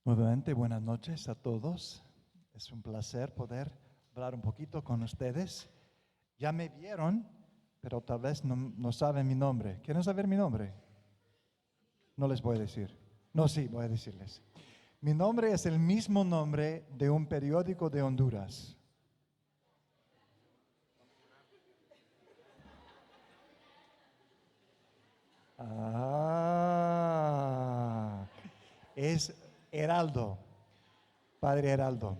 Nuevamente, buenas noches a todos. Es un placer poder hablar un poquito con ustedes. Ya me vieron, pero tal vez no saben mi nombre. ¿Quieren saber mi nombre? No les voy a decir. No, sí, voy a decirles. Mi nombre es el mismo nombre de un periódico de Honduras. Es Heraldo, Padre Heraldo.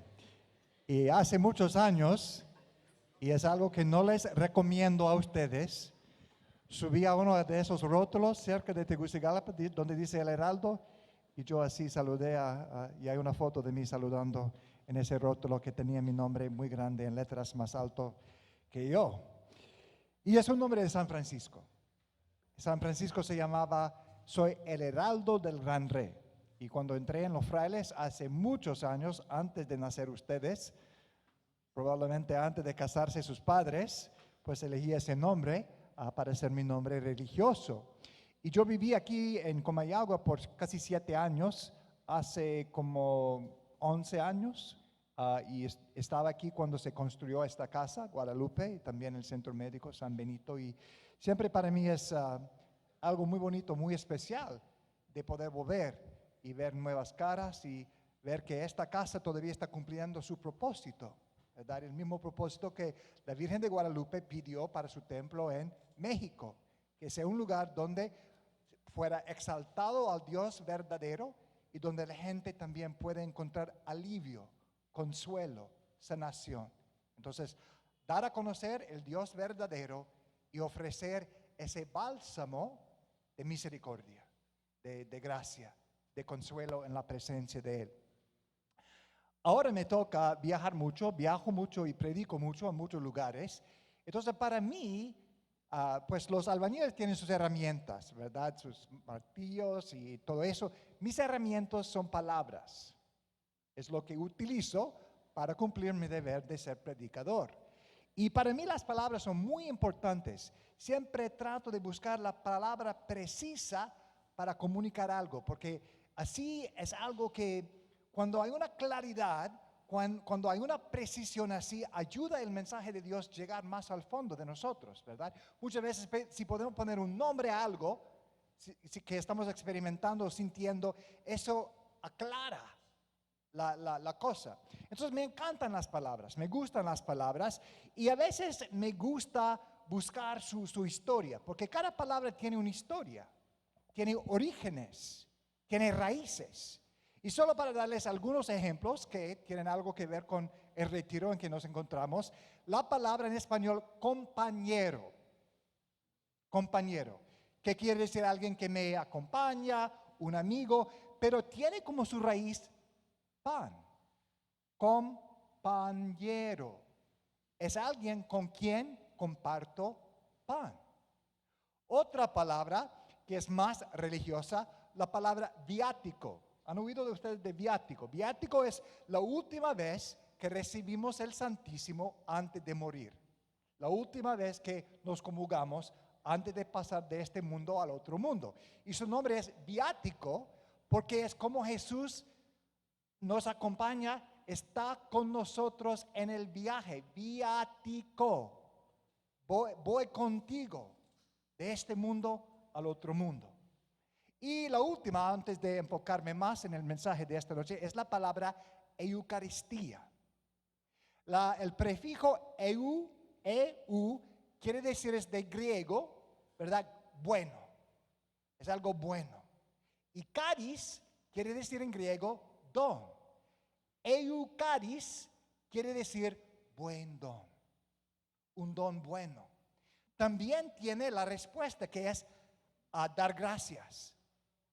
Y hace muchos años, y es algo que no les recomiendo a ustedes, subí a uno de esos rótulos cerca de Tegucigalpa, donde dice El Heraldo, y yo así saludé, y hay una foto de mí saludando en ese rótulo que tenía mi nombre muy grande en letras más alto que yo. Y es un nombre de San Francisco. San Francisco se llamaba Soy el Heraldo del Gran Rey. Y cuando entré en los frailes hace muchos años, antes de nacer ustedes, probablemente antes de casarse sus padres, pues elegí ese nombre para ser mi nombre religioso. Y yo viví aquí en Comayagua por casi 7 años, hace como 11 años, y estaba aquí cuando se construyó esta casa, Guadalupe, y también el Centro Médico San Benito, y siempre para mí es algo muy bonito, muy especial de poder volver y ver nuevas caras y ver que esta casa todavía está cumpliendo su propósito, ¿verdad? El mismo propósito que la Virgen de Guadalupe pidió para su templo en México, que sea un lugar donde fuera exaltado al Dios verdadero y donde la gente también puede encontrar alivio, consuelo, sanación. Entonces, dar a conocer el Dios verdadero y ofrecer ese bálsamo de misericordia, de gracia, de consuelo en la presencia de Él. Ahora me toca viajar mucho, viajo mucho y predico mucho en muchos lugares. Entonces, para mí, pues los albañiles tienen sus herramientas, ¿verdad? Sus martillos y todo eso. Mis herramientas son palabras. Es lo que utilizo para cumplir mi deber de ser predicador. Y para mí las palabras son muy importantes. Siempre trato de buscar la palabra precisa para comunicar algo, porque así es algo que cuando hay una claridad, cuando hay una precisión así, ayuda el mensaje de Dios llegar más al fondo de nosotros, ¿verdad? Muchas veces si podemos poner un nombre a algo que estamos experimentando o sintiendo, eso aclara la cosa. Entonces me encantan las palabras, me gustan las palabras y a veces me gusta buscar su historia, porque cada palabra tiene una historia, tiene orígenes, tiene raíces. Y solo para darles algunos ejemplos que tienen algo que ver con el retiro en que nos encontramos, la palabra en español compañero, compañero, que quiere decir alguien que me acompaña, un amigo, pero tiene como su raíz pan, compañero. Es alguien con quien comparto pan. Otra palabra que es más religiosa, la palabra viático. ¿Han oído de ustedes de viático? Viático es la última vez que recibimos el Santísimo antes de morir. La última vez que nos comulgamos antes de pasar de este mundo al otro mundo. Y su nombre es viático porque es como Jesús nos acompaña, está con nosotros en el viaje, viático. Voy contigo de este mundo al otro mundo. Y la última, antes de enfocarme más en el mensaje de esta noche, es la palabra Eucaristía. El prefijo eu quiere decir, es de griego, ¿verdad? Bueno, es algo bueno. Y caris quiere decir en griego don. Eucaris quiere decir buen don, un don bueno. También tiene la respuesta que es dar gracias.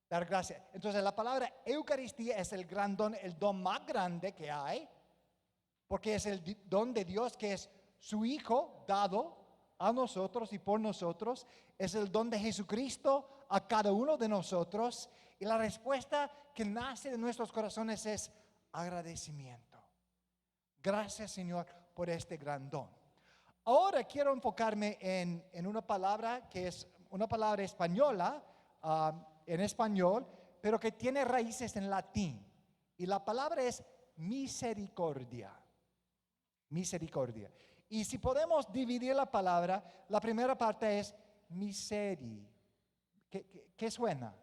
Dar gracias. Entonces la palabra Eucaristía es el gran don, el don más grande que hay, porque es el don de Dios que es su Hijo dado a nosotros y por nosotros. Es el don de Jesucristo a cada uno de nosotros. Y la respuesta que nace de nuestros corazones es agradecimiento. Gracias, Señor, por este gran don. Ahora quiero enfocarme en una palabra que es una palabra española, en español, pero que tiene raíces en latín. Y la palabra es misericordia. Misericordia. Y si podemos dividir la palabra, la primera parte es miseri. ¿Qué suena?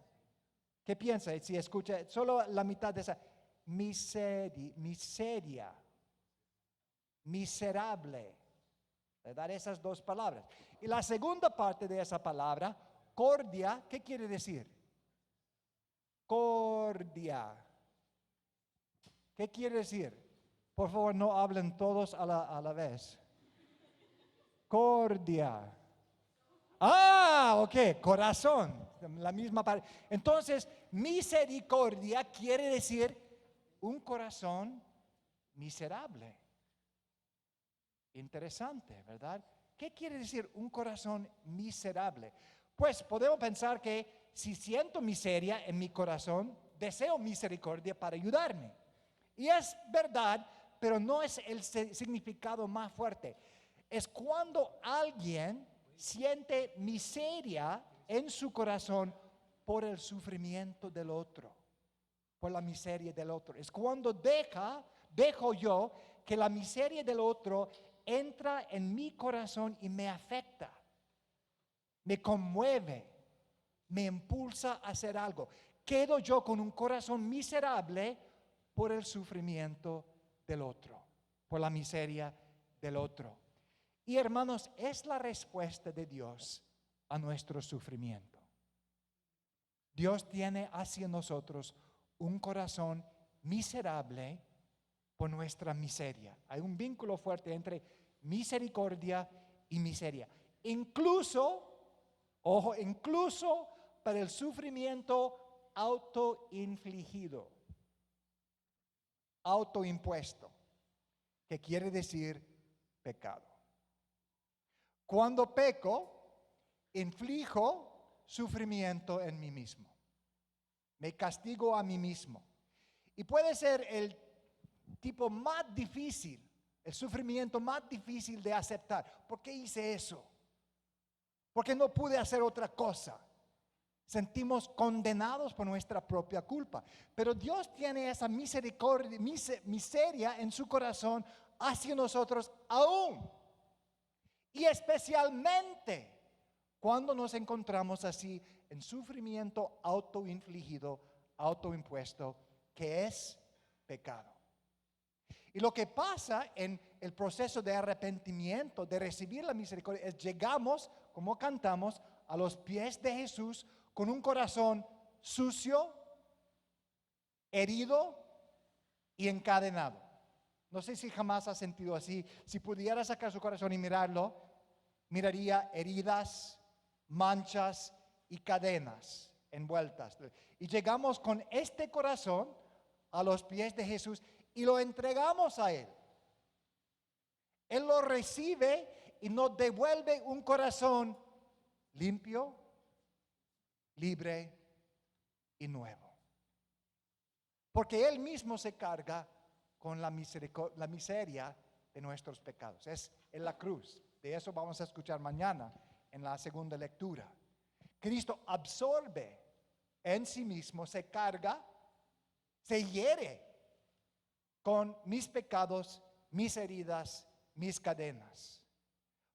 ¿Qué piensa si escucha solo la mitad de esa? Miseria, miserable. ¿Verdad? Esas dos palabras. Y la segunda parte de esa palabra, cordia, ¿qué quiere decir? Cordia. ¿Qué quiere decir? Por favor, no hablen todos a la vez. Cordia. Ah, ok, corazón, la misma parte. Entonces, misericordia quiere decir un corazón miserable. Interesante, ¿verdad? ¿Qué quiere decir un corazón miserable? Pues podemos pensar que si siento miseria en mi corazón, deseo misericordia para ayudarme. Y es verdad, pero no es el significado más fuerte. Es cuando alguien siente miseria en su corazón por el sufrimiento del otro, por la miseria del otro. Es cuando dejo yo que la miseria del otro entra en mi corazón y me afecta, me conmueve, me impulsa a hacer algo. Quedo yo con un corazón miserable por el sufrimiento del otro, por la miseria del otro. Y hermanos, es la respuesta de Dios a nuestro sufrimiento. Dios tiene hacia nosotros un corazón miserable por nuestra miseria. Hay un vínculo fuerte entre misericordia y miseria. Incluso, ojo, incluso para el sufrimiento autoinfligido, autoimpuesto, que quiere decir pecado. Cuando peco, inflijo sufrimiento en mí mismo. Me castigo a mí mismo. Y puede ser el tipo más difícil, el sufrimiento más difícil de aceptar. ¿Por qué hice eso? Porque no pude hacer otra cosa. Sentimos condenados por nuestra propia culpa. Pero Dios tiene esa misericordia, miseria en su corazón hacia nosotros aún. Y especialmente cuando nos encontramos así en sufrimiento autoinfligido, autoimpuesto, que es pecado. Y lo que pasa en el proceso de arrepentimiento, de recibir la misericordia, es llegamos, como cantamos, a los pies de Jesús con un corazón sucio, herido y encadenado. No sé si jamás has sentido así. Si pudiera sacar su corazón y mirarlo, miraría heridas, manchas y cadenas envueltas. Y llegamos con este corazón a los pies de Jesús y lo entregamos a Él. Él lo recibe y nos devuelve un corazón limpio, libre y nuevo. Porque Él mismo se carga con la miseria de nuestros pecados. Es en la cruz. De eso vamos a escuchar mañana en la segunda lectura. Cristo absorbe en sí mismo, se carga, se hiere con mis pecados, mis heridas, mis cadenas.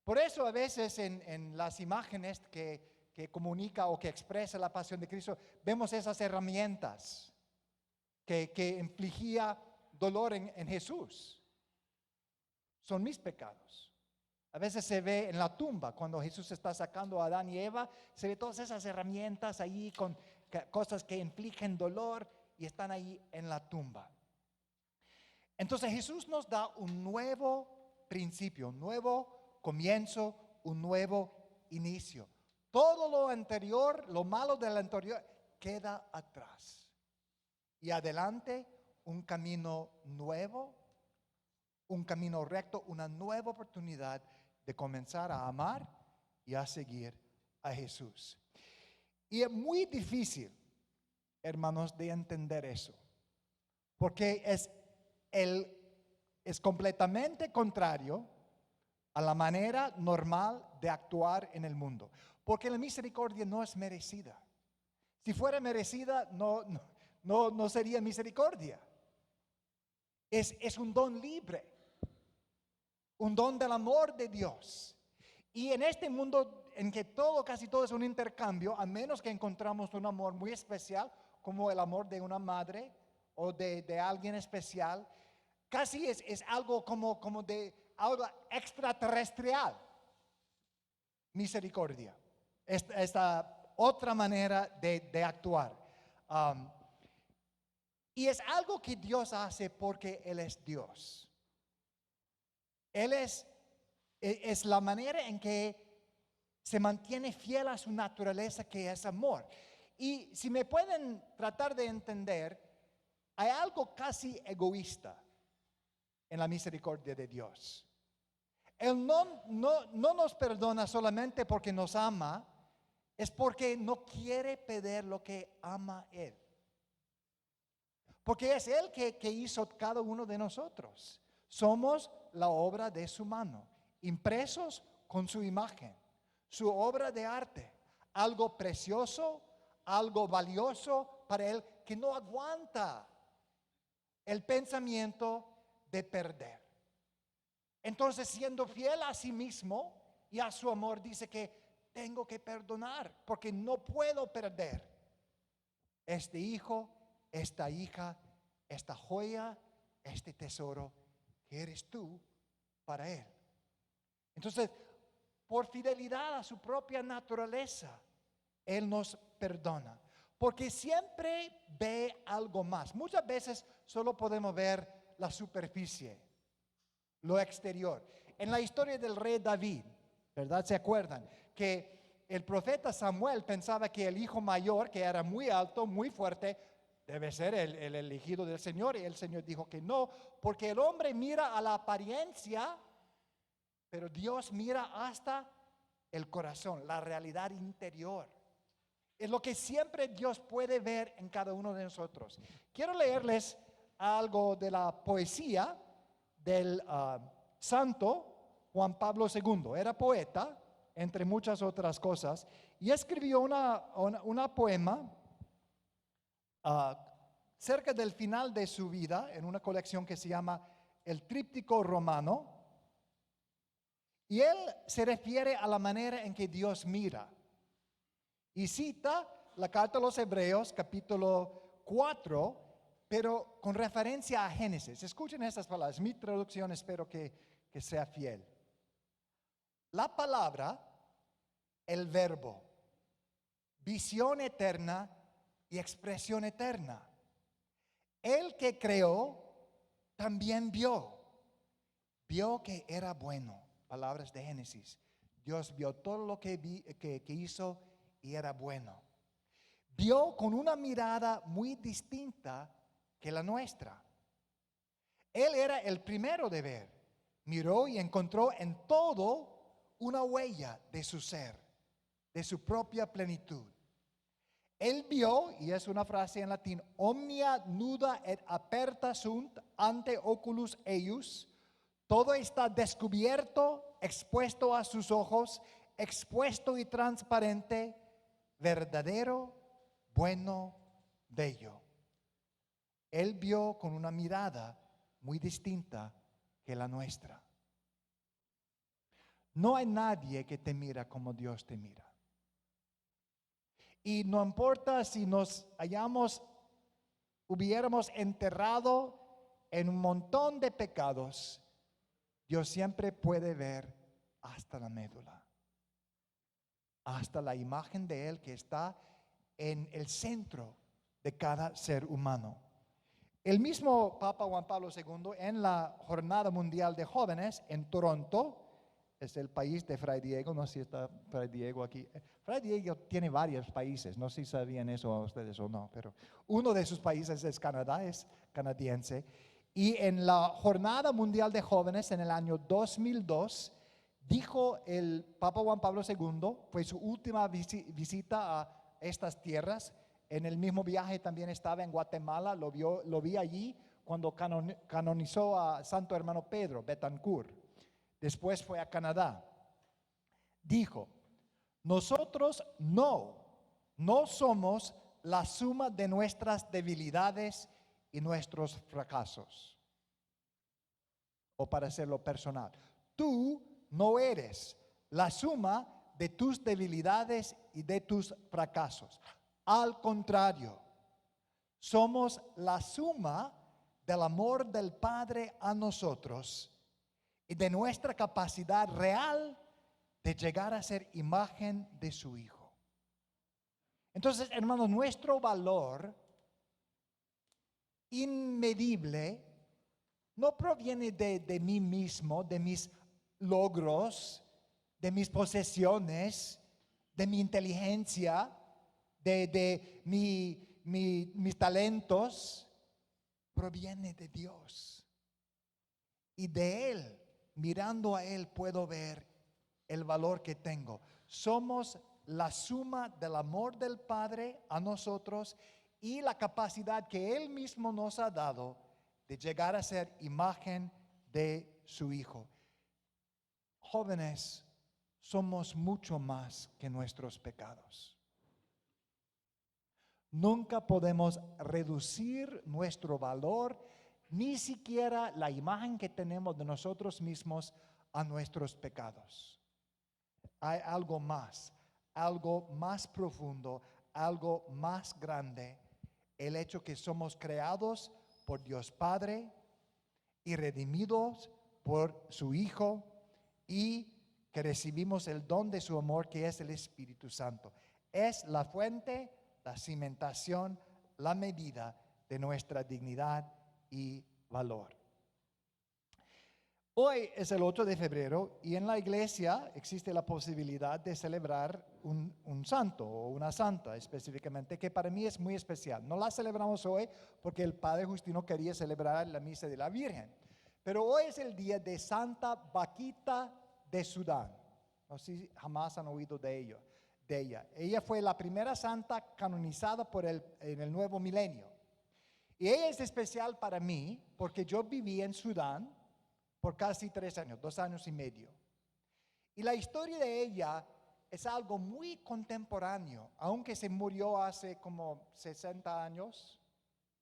Por eso a veces en las imágenes que comunica o que expresa la pasión de Cristo, vemos esas herramientas que infligía dolor en Jesús. Son mis pecados. A veces se ve en la tumba, cuando Jesús está sacando a Adán y Eva, se ve todas esas herramientas ahí con cosas que infligen dolor y están ahí en la tumba. Entonces Jesús nos da un nuevo principio, un nuevo comienzo, un nuevo inicio. Todo lo anterior, lo malo del anterior, queda atrás. Y adelante un camino nuevo, un camino recto, una nueva oportunidad de comenzar a amar y a seguir a Jesús. Y es muy difícil, hermanos, de entender eso, porque es completamente contrario a la manera normal de actuar en el mundo, porque la misericordia no es merecida. Si fuera merecida, no sería misericordia. Es un don libre, un don del amor de Dios. Y en este mundo en que casi todo es un intercambio, a menos que encontramos un amor muy especial, como el amor de una madre o de alguien especial, casi es algo como de algo extraterrestrial. Misericordia. Esta otra manera de actuar. Y es algo que Dios hace porque Él es Dios. Él es la manera en que se mantiene fiel a su naturaleza, que es amor. Y si me pueden tratar de entender, hay algo casi egoísta en la misericordia de Dios. Él no nos perdona solamente porque nos ama, es porque no quiere perder lo que ama Él. Porque es Él que hizo cada uno de nosotros. Somos la obra de su mano, impresos con su imagen, su obra de arte, algo precioso, algo valioso para Él que no aguanta el pensamiento de perder. Entonces, siendo fiel a sí mismo y a su amor, dice que tengo que perdonar porque no puedo perder este hijo, esta hija, esta joya, este tesoro que eres tú para Él. Entonces, por fidelidad a su propia naturaleza, Él nos perdona. Porque siempre ve algo más. Muchas veces solo podemos ver la superficie, lo exterior. En la historia del rey David, ¿verdad? ¿Se acuerdan? Que el profeta Samuel pensaba que el hijo mayor, que era muy alto, muy fuerte, debe ser el elegido del Señor. Y el Señor dijo que no, porque el hombre mira a la apariencia, pero Dios mira hasta el corazón, la realidad interior. Es lo que siempre Dios puede ver en cada uno de nosotros. Quiero leerles algo de la poesía del santo Juan Pablo II. Era poeta, entre muchas otras cosas, y escribió una poema cerca del final de su vida, en una colección que se llama El Tríptico Romano, y él se refiere a la manera en que Dios mira, y cita la carta a los Hebreos, capítulo 4, pero con referencia a Génesis. Escuchen estas palabras, mi traducción espero que sea fiel. La palabra, el verbo, visión eterna y expresión eterna. El que creó también vio que era bueno. Palabras de Génesis. Dios vio todo lo que hizo y era bueno. Vio con una mirada muy distinta que la nuestra. Él era el primero de ver. Miró y encontró en todo una huella de su ser, de su propia plenitud. Él vio, y es una frase en latín, omnia nuda et aperta sunt ante oculus eius. Todo está descubierto, expuesto a sus ojos, expuesto y transparente, verdadero, bueno, bello. Él vio con una mirada muy distinta que la nuestra. No hay nadie que te mira como Dios te mira. Y no importa si hubiéramos enterrado en un montón de pecados, Dios siempre puede ver hasta la médula, hasta la imagen de Él que está en el centro de cada ser humano. El mismo Papa Juan Pablo II, en la Jornada Mundial de Jóvenes en Toronto, es el país de Fray Diego, no sé si está Fray Diego aquí. Fray Diego tiene varios países, no sé si sabían eso ustedes o no, pero uno de sus países es Canadá, es canadiense. Y en la Jornada Mundial de Jóvenes en el año 2002, dijo el Papa Juan Pablo II, fue su última visita a estas tierras. En el mismo viaje también estaba en Guatemala, lo vi allí cuando canonizó a Santo Hermano Pedro Betancourt. Después fue a Canadá. Dijo, nosotros no somos la suma de nuestras debilidades y nuestros fracasos. o para hacerlo personal. Tú no eres la suma de tus debilidades y de tus fracasos. Al contrario, somos la suma del amor del Padre a nosotros y de nuestra capacidad real de llegar a ser imagen de su Hijo. Entonces, hermanos, nuestro valor inmedible no proviene de mí mismo, de mis logros, de mis posesiones, de mi inteligencia, de mis talentos, proviene de Dios. Y de Él, mirando a Él, puedo ver el valor que tengo. Somos la suma del amor del Padre a nosotros y la capacidad que Él mismo nos ha dado de llegar a ser imagen de su Hijo. Jóvenes, somos mucho más que nuestros pecados. Nunca podemos reducir nuestro valor, ni siquiera la imagen que tenemos de nosotros mismos, a nuestros pecados. Hay algo más profundo, algo más grande, el hecho que somos creados por Dios Padre y redimidos por su Hijo y que recibimos el don de su amor, que es el Espíritu Santo. Es la fuente, la cimentación, la medida de nuestra dignidad y valor. Hoy es el 8 de febrero y en la iglesia existe la posibilidad de celebrar un santo o una santa específicamente, que para mí es muy especial. No la celebramos hoy porque el Padre Justino quería celebrar la misa de la Virgen, pero hoy es el día de Santa Baquita de Sudán. No sé si jamás han oído de ella. Ella fue la primera santa canonizada en el nuevo milenio. Y ella es especial para mí porque yo viví en Sudán por casi 3 años, 2 años y medio. Y la historia de ella es algo muy contemporáneo, aunque se murió hace como 60 años,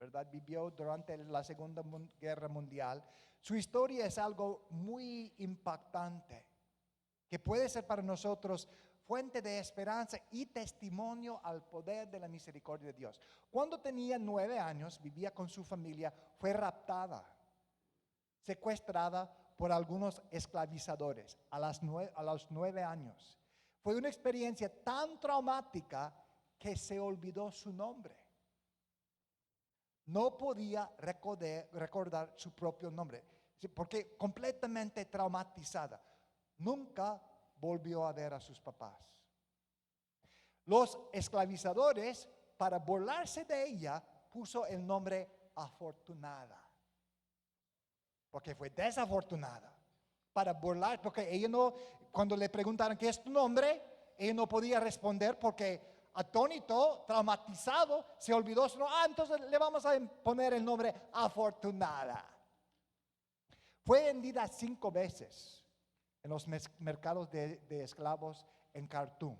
¿verdad? Vivió durante la Segunda Guerra Mundial. Su historia es algo muy impactante, que puede ser para nosotros fuente de esperanza y testimonio al poder de la misericordia de Dios. Cuando tenía 9 años, vivía con su familia, fue raptada, secuestrada por algunos esclavizadores a los 9 años. Fue una experiencia tan traumática que se olvidó su nombre. No podía recordar su propio nombre, porque completamente traumatizada. Nunca volvió a ver a sus papás. Los esclavizadores, para burlarse de ella, puso el nombre Afortunada, porque fue desafortunada. Para burlar, porque ella no, cuando le preguntaron qué es tu nombre, ella no podía responder porque atónito, traumatizado, se olvidó su nombre. Entonces le vamos a poner el nombre Afortunada. Fue vendida 5 veces en los mercados de esclavos en Khartoum.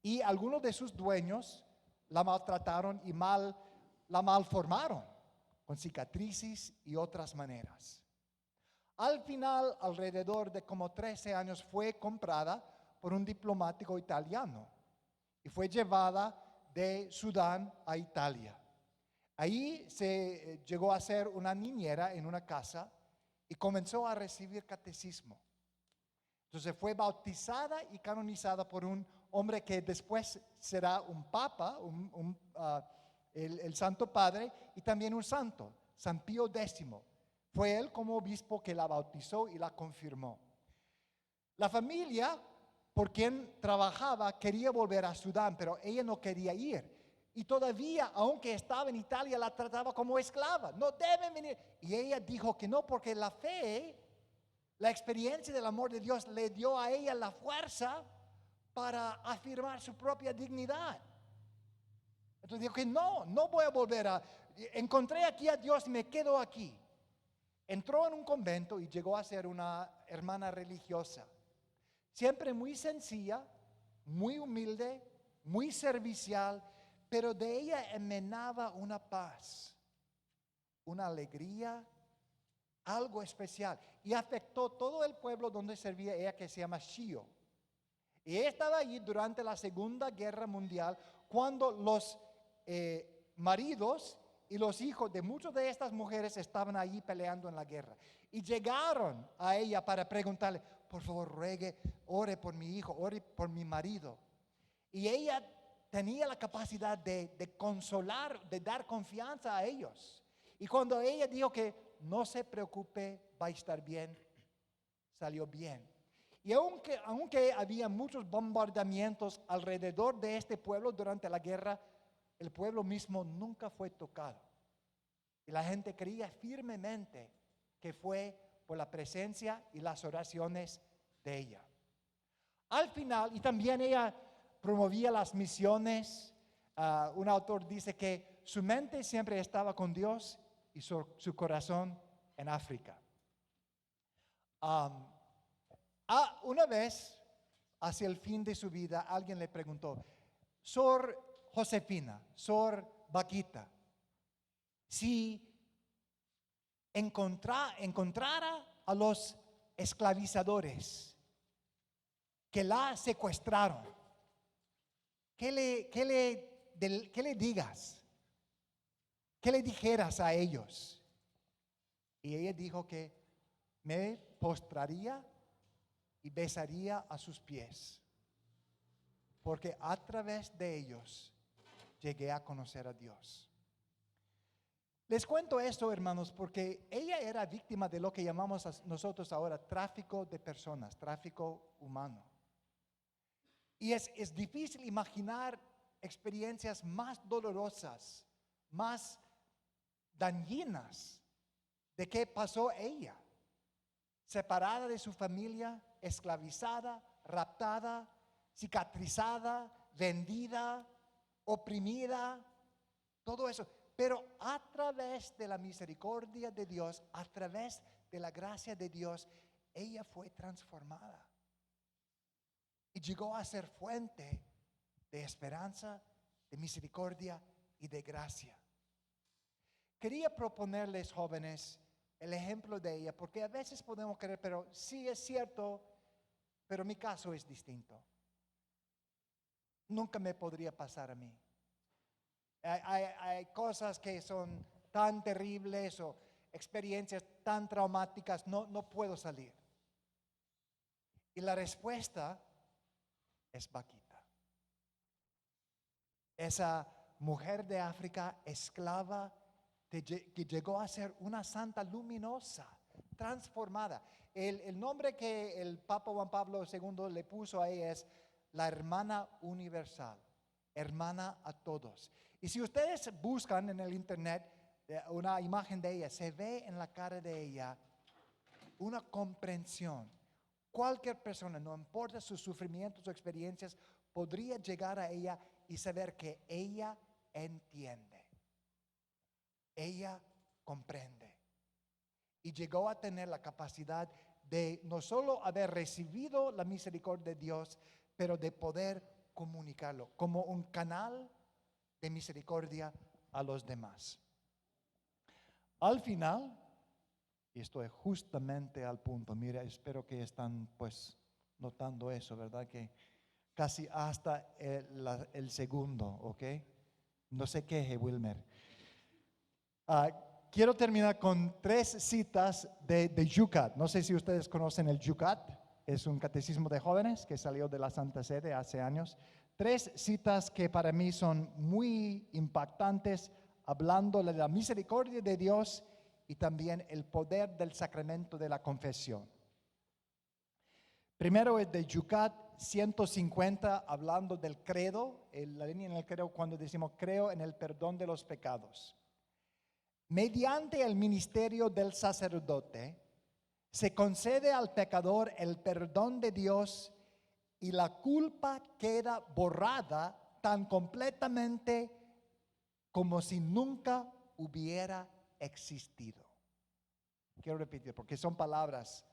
Y algunos de sus dueños la maltrataron y la malformaron con cicatrices y otras maneras. Al final, alrededor de como 13 años, fue comprada por un diplomático italiano y fue llevada de Sudán a Italia. Ahí se llegó a ser una niñera en una casa y comenzó a recibir catecismo. Entonces fue bautizada y canonizada por un hombre que después será un papa, el Santo Padre, y también un santo, San Pío X. Fue él como obispo que la bautizó y la confirmó. La familia por quien trabajaba quería volver a Sudán, pero ella no quería ir. Y todavía, aunque estaba en Italia, la trataba como esclava. No deben venir. Y ella dijo que no, porque la fe, la experiencia del amor de Dios le dio a ella la fuerza para afirmar su propia dignidad. Entonces dijo que no voy a volver encontré aquí a Dios y me quedo aquí. Entró en un convento y llegó a ser una hermana religiosa. Siempre muy sencilla, muy humilde, muy servicial, pero de ella emanaba una paz, una alegría algo especial. Y afectó todo el pueblo donde servía ella, que se llama Shio. Y ella estaba allí durante la Segunda Guerra Mundial, cuando los maridos y los hijos de muchas de estas mujeres estaban allí peleando en la guerra. Y llegaron a ella para preguntarle, por favor, ruegue, ore por mi hijo, ore por mi marido. Y ella tenía la capacidad de consolar, de dar confianza a ellos. Y cuando ella dijo que no se preocupe, va a estar bien, salió bien. Y aunque había muchos bombardeamientos alrededor de este pueblo durante la guerra, el pueblo mismo nunca fue tocado. Y la gente creía firmemente que fue por la presencia y las oraciones de ella. Al final, y también ella promovía las misiones. Un autor dice que su mente siempre estaba con Dios y su corazón en África. Una vez, hacia el fin de su vida, alguien le preguntó, Sor Josefina, Sor Vaquita, si encontrara a los esclavizadores que la secuestraron, ¿qué le digas? ¿Qué le dijeras a ellos? Y ella dijo que me postraría y besaría a sus pies, porque a través de ellos llegué a conocer a Dios. Les cuento esto, hermanos, porque ella era víctima de lo que llamamos nosotros ahora tráfico de personas, tráfico humano. Y es difícil imaginar experiencias más dolorosas, más dañinas de qué pasó ella. Separada de su familia, esclavizada, raptada, cicatrizada, vendida, oprimida, todo eso. Pero a través de la misericordia de Dios, a través de la gracia de Dios, ella fue transformada. Y llegó a ser fuente de esperanza, de misericordia y de gracia. Quería proponerles, jóvenes, el ejemplo de ella, porque a veces podemos creer, pero sí es cierto, pero mi caso es distinto. Nunca me podría pasar a mí. Hay cosas que son tan terribles o experiencias tan traumáticas, no puedo salir. Y la respuesta es Vaquita. Esa mujer de África, esclava, que llegó a ser una santa luminosa, transformada. El nombre que el Papa Juan Pablo II le puso a ella es la hermana universal, hermana a todos. Y si ustedes buscan en el internet una imagen de ella, se ve en la cara de ella una comprensión. Cualquier persona, no importa sus sufrimientos o experiencias, podría llegar a ella y saber que ella entiende. Ella comprende. Y llegó a tener la capacidad de no solo haber recibido la misericordia de Dios, pero de poder comunicarlo como un canal de misericordia a los demás. Al final, y estoy justamente al punto, mira, espero que están pues notando eso, ¿verdad? Que casi hasta el segundo, ¿ok? No se queje, Wilmer. Quiero terminar con 3 citas de Yucat. No sé si ustedes conocen el Yucat. Es un catecismo de jóvenes que salió de la Santa Sede hace años. 3 citas que para mí son muy impactantes, hablando de la misericordia de Dios y también el poder del sacramento de la confesión. Primero es de Yucat 150, hablando del credo, la línea en el credo cuando decimos creo en el perdón de los pecados. Mediante el ministerio del sacerdote, se concede al pecador el perdón de Dios y la culpa queda borrada tan completamente como si nunca hubiera existido. Quiero repetir porque son palabras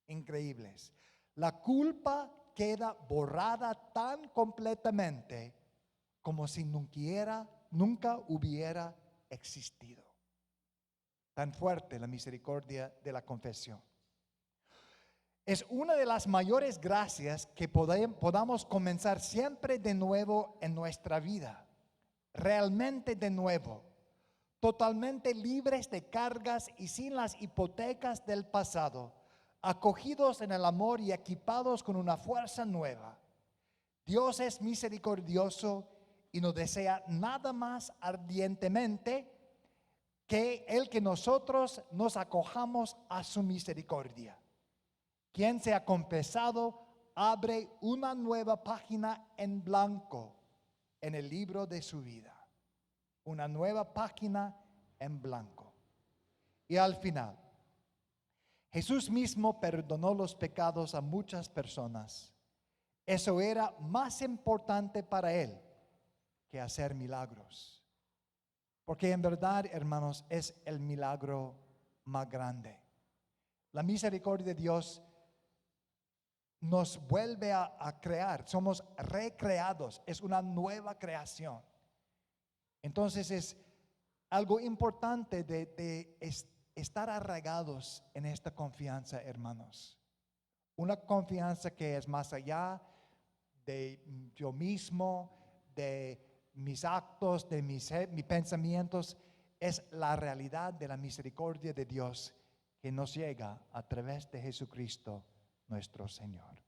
increíbles. La culpa queda borrada tan completamente como si nunca hubiera existido. Tan fuerte la misericordia de la confesión. Es una de las mayores gracias que podamos comenzar siempre de nuevo en nuestra vida. Realmente de nuevo. Totalmente libres de cargas y sin las hipotecas del pasado. Acogidos en el amor y equipados con una fuerza nueva. Dios es misericordioso y no desea nada más ardientemente que el que nosotros nos acojamos a su misericordia. Quien se ha confesado abre una nueva página en blanco en el libro de su vida. Una nueva página en blanco. Y al final, Jesús mismo perdonó los pecados a muchas personas. Eso era más importante para él que hacer milagros. Porque en verdad, hermanos, es el milagro más grande. La misericordia de Dios nos vuelve a crear. Somos recreados. Es una nueva creación. Entonces es algo importante de estar arraigados en esta confianza, hermanos. Una confianza que es más allá de yo mismo, de mis actos, de mis pensamientos. Es la realidad de la misericordia de Dios que nos llega a través de Jesucristo nuestro Señor.